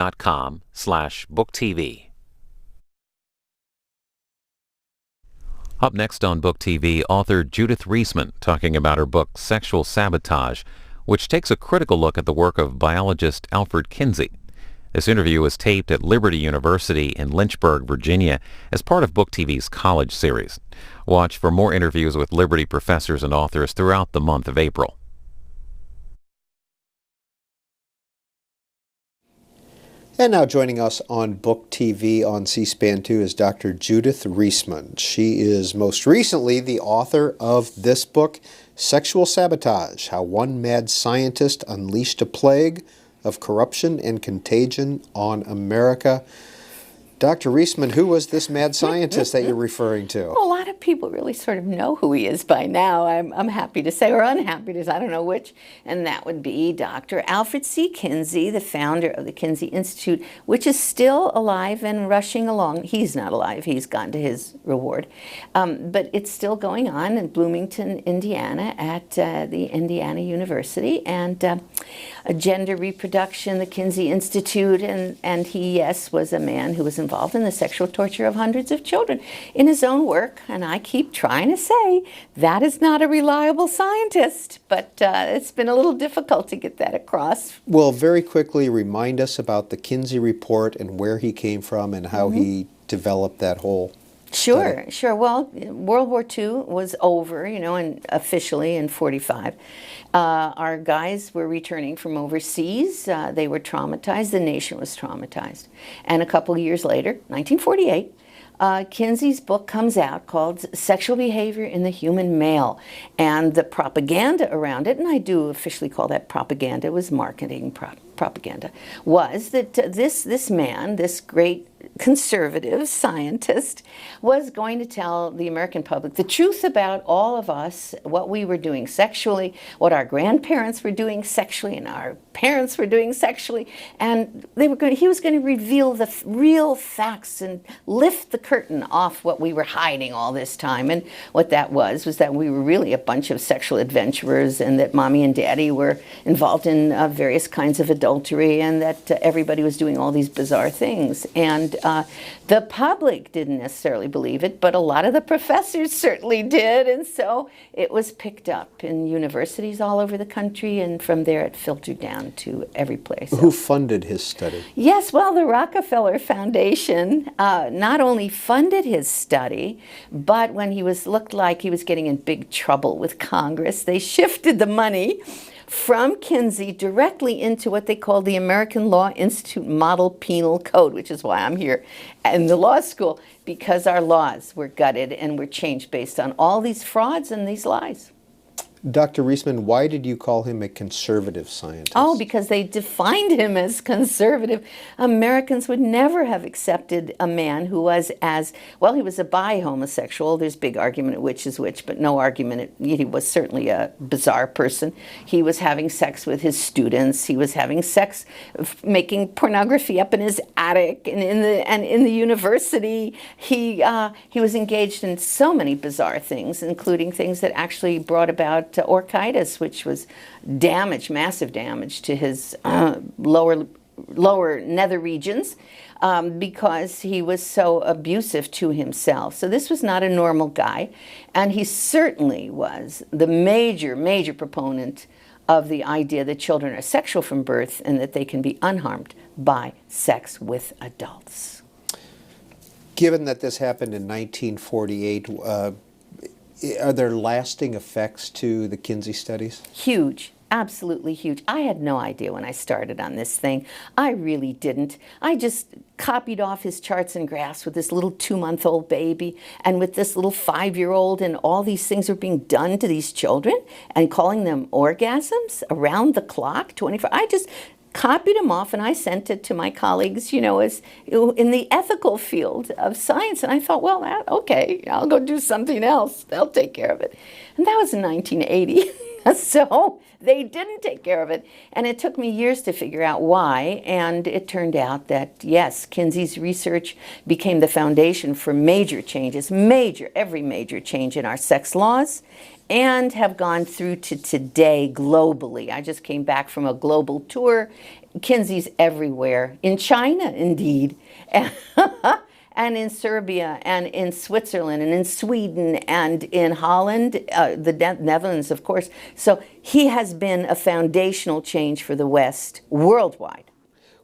BookTV. Up next on Book TV, author Judith Reisman talking about her book Sexual Sabotage, which takes a critical look at the work of biologist Alfred Kinsey. This interview was taped at Liberty University in Lynchburg, Virginia, as part of Book TV's college series. Watch for more interviews with Liberty professors and authors throughout the month of April. And now joining us on Book TV on C-SPAN 2 is Dr. Judith Reisman. She is most recently the author of this book, Sexual Sabotage: How One Mad Scientist Unleashed a Plague of Corruption and Contagion on America. Dr. Reisman, who was this mad scientist that you're referring to? Well, a lot of people really sort of know who he is by now, I'm happy to say, or unhappy to say, I don't know which, and that would be Dr. Alfred C. Kinsey, the founder of the Kinsey Institute, which is still alive and rushing along. He's not alive, he's gone to his reward. But it's still going on in Bloomington, Indiana, at the Indiana University, and gender reproduction, the Kinsey Institute, and he, yes, was a man who was involved in the sexual torture of hundreds of children in his own work. And I keep trying to say that is not a reliable scientist, but it's been a little difficult to get that across. Well, very quickly remind us about the Kinsey report and where he came from and how he developed that whole Sure. Well, World War II was over, and officially in 1945. Our guys were returning from overseas. They were traumatized. The nation was traumatized. And a couple years later, 1948, Kinsey's book comes out called Sexual Behavior in the Human Male. And the propaganda around it, and I do officially call that propaganda, it was marketing propaganda, was that this man, this great conservative scientist, was going to tell the American public the truth about all of us, what we were doing sexually, what our grandparents were doing sexually, and our parents were doing sexually, and he was going to reveal the real facts and lift the curtain off what we were hiding all this time. And what that was that we were really a bunch of sexual adventurers, and that mommy and daddy were involved in various kinds of adultery, and that everybody was doing all these bizarre things. And the public didn't necessarily believe it, but a lot of the professors certainly did, and so it was picked up in universities all over the country, and from there it filtered down to every place. Who funded his study? Yes, well, the Rockefeller Foundation not only funded his study, but when he looked like he was getting in big trouble with Congress, they shifted the money from Kinsey directly into what they call the American Law Institute Model Penal Code, which is why I'm here in the law school, because our laws were gutted and were changed based on all these frauds and these lies. Dr. Reisman, why did you call him a conservative scientist? Oh, because they defined him as conservative. Americans would never have accepted a man who was he was a bi-homosexual. There's big argument of which is which, but no argument. He was certainly a bizarre person. He was having sex with his students. He was having sex, making pornography up in his attic and in the university. He was engaged in so many bizarre things, including things that actually brought about orchitis, which was massive damage to his lower nether regions, because he was so abusive to himself. So this was not a normal guy, and he certainly was the major proponent of the idea that children are sexual from birth and that they can be unharmed by sex with adults. Given that this happened in 1948, are there lasting effects to the Kinsey studies? Huge. Absolutely huge. I had no idea when I started on this thing. I really didn't. I just copied off his charts and graphs with this little 2-month-old baby and with this little 5-year-old, and all these things were being done to these children and calling them orgasms around the clock, 24. I just copied them off and I sent it to my colleagues, as in the ethical field of science. And I thought, well, okay, I'll go do something else. They'll take care of it. And that was in 1980. So they didn't take care of it. And it took me years to figure out why. And it turned out that, yes, Kinsey's research became the foundation for major changes, every major change in our sex laws, and have gone through to today globally. I just came back from a global tour Kinsey's everywhere. In China, indeed. And in Serbia, and in Switzerland, and in Sweden, and in Holland, the Netherlands, of course. So he has been a foundational change for the West worldwide.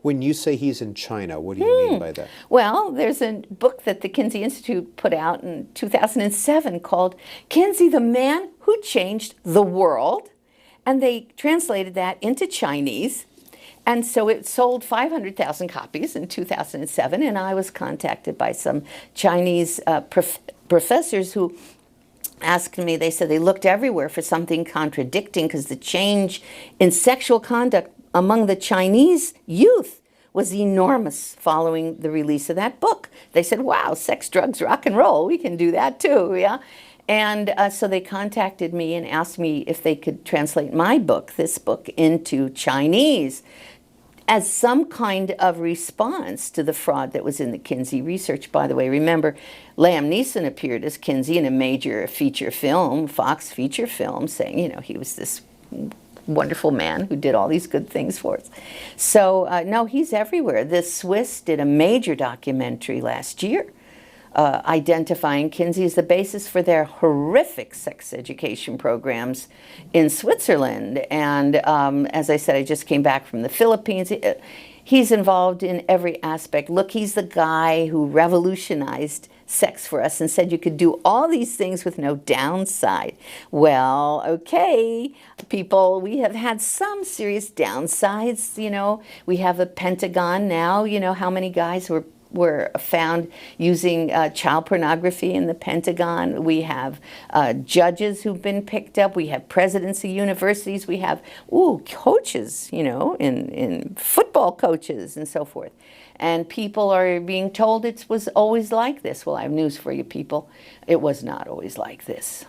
When you say he's in China, what do you mean by that? Well, there's a book that the Kinsey Institute put out in 2007 called Kinsey, the Man Who Changed the World. And they translated that into Chinese. And so it sold 500,000 copies in 2007, and I was contacted by some Chinese professors who asked me, they said they looked everywhere for something contradicting because the change in sexual conduct among the Chinese youth was enormous following the release of that book. They said, wow, sex, drugs, rock and roll, we can do that too, yeah? And so they contacted me and asked me if they could translate my book, this book, into Chinese, as some kind of response to the fraud that was in the Kinsey research. By the way, remember, Liam Neeson appeared as Kinsey in a major feature film, Fox feature film, saying, you know, he was this wonderful man who did all these good things for us. So, no, he's everywhere. The Swiss did a major documentary last year identifying Kinsey as the basis for their horrific sex education programs in Switzerland. And as I said, I just came back from the Philippines. He's involved in every aspect. Look, he's the guy who revolutionized sex for us and said you could do all these things with no downside. Well, okay, people, we have had some serious downsides. You know, we have a Pentagon now. You know how many guys were found using child pornography in the Pentagon. We have judges who've been picked up. We have presidents of universities. We have, coaches, you know, in football coaches and so forth. And people are being told it was always like this. Well, I have news for you, people. It was not always like this.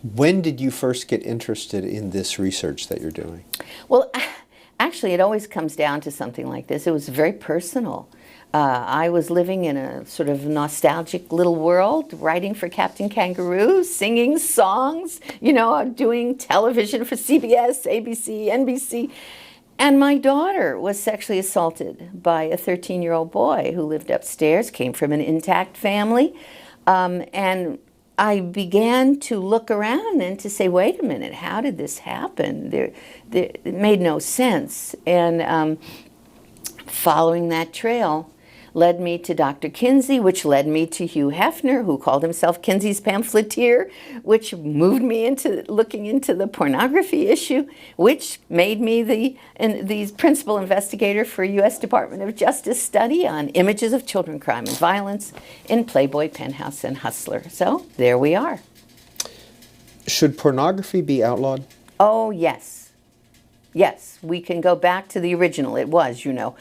When did you first get interested in this research that you're doing? Well, actually, it always comes down to something like this. It was very personal. I was living in a sort of nostalgic little world, writing for Captain Kangaroo, singing songs, you know, doing television for CBS, ABC, NBC. And my daughter was sexually assaulted by a 13-year-old boy who lived upstairs, came from an intact family. And I began to look around and to say, wait a minute, how did this happen? It made no sense. And following that trail led me to Dr. Kinsey, which led me to Hugh Hefner, who called himself Kinsey's pamphleteer, which moved me into looking into the pornography issue, which made me the principal investigator for U.S. Department of Justice study on images of children crime and violence in Playboy, Penthouse, and Hustler. So there we are. Should pornography be outlawed? Oh, yes. Yes, we can go back to the original. It was, you know.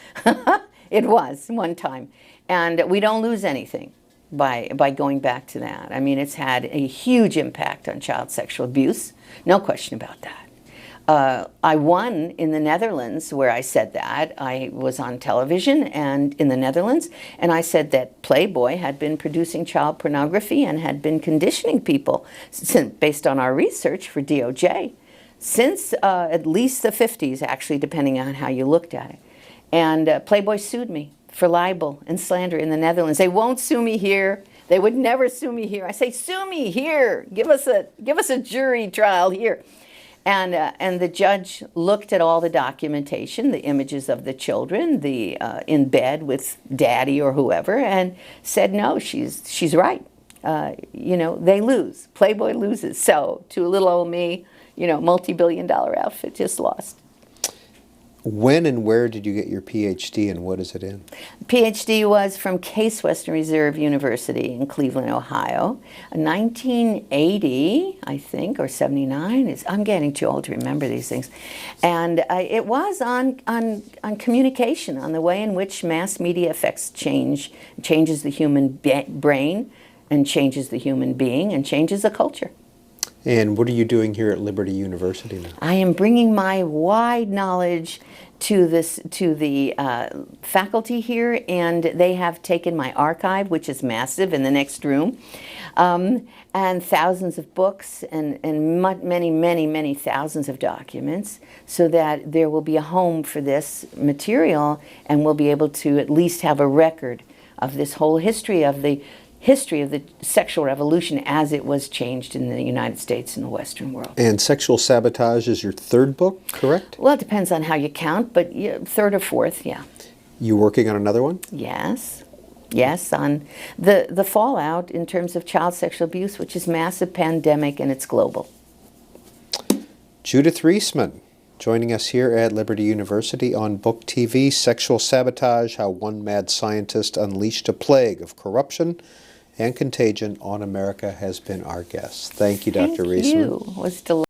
It was one time. And we don't lose anything by going back to that. I mean, it's had a huge impact on child sexual abuse. No question about that. I won in the Netherlands where I said that. I was on television and in the Netherlands, and I said that Playboy had been producing child pornography and had been conditioning people, based on our research for DOJ, since at least the 50s, actually, depending on how you looked at it. And Playboy sued me for libel and slander in the Netherlands. They won't sue me here. They would never sue me here. I say, sue me here. Give us a jury trial here. And the judge looked at all the documentation, the images of the children, the in bed with daddy or whoever, and said, no, she's right. You know, they lose. Playboy loses. So to little old me, you know, multi-billion-dollar outfit just lost. When and where did you get your PhD, and what is it in? PhD was from Case Western Reserve University in Cleveland, Ohio. 1980, I think, or 79. I'm getting too old to remember these things. And it was on communication, on the way in which mass media affects changes the human brain, and changes the human being, and changes the culture. And what are you doing here at Liberty University now? I am bringing my wide knowledge to the faculty here, and they have taken my archive, which is massive, in the next room, and thousands of books and many, many, many thousands of documents, so that there will be a home for this material, and we'll be able to at least have a record of this whole history of the sexual revolution as it was changed in the United States and the Western world. And Sexual Sabotage is your third book, correct? Well, it depends on how you count, but yeah, third or fourth, yeah. You working on another one? Yes. Yes, on the fallout in terms of child sexual abuse, which is massive pandemic and it's global. Judith Reisman, joining us here at Liberty University on Book TV, Sexual Sabotage, How One Mad Scientist Unleashed a Plague of Corruption and Contagion on America, has been our guest. Thank you, Dr. Reisman. Thank you. It was delightful.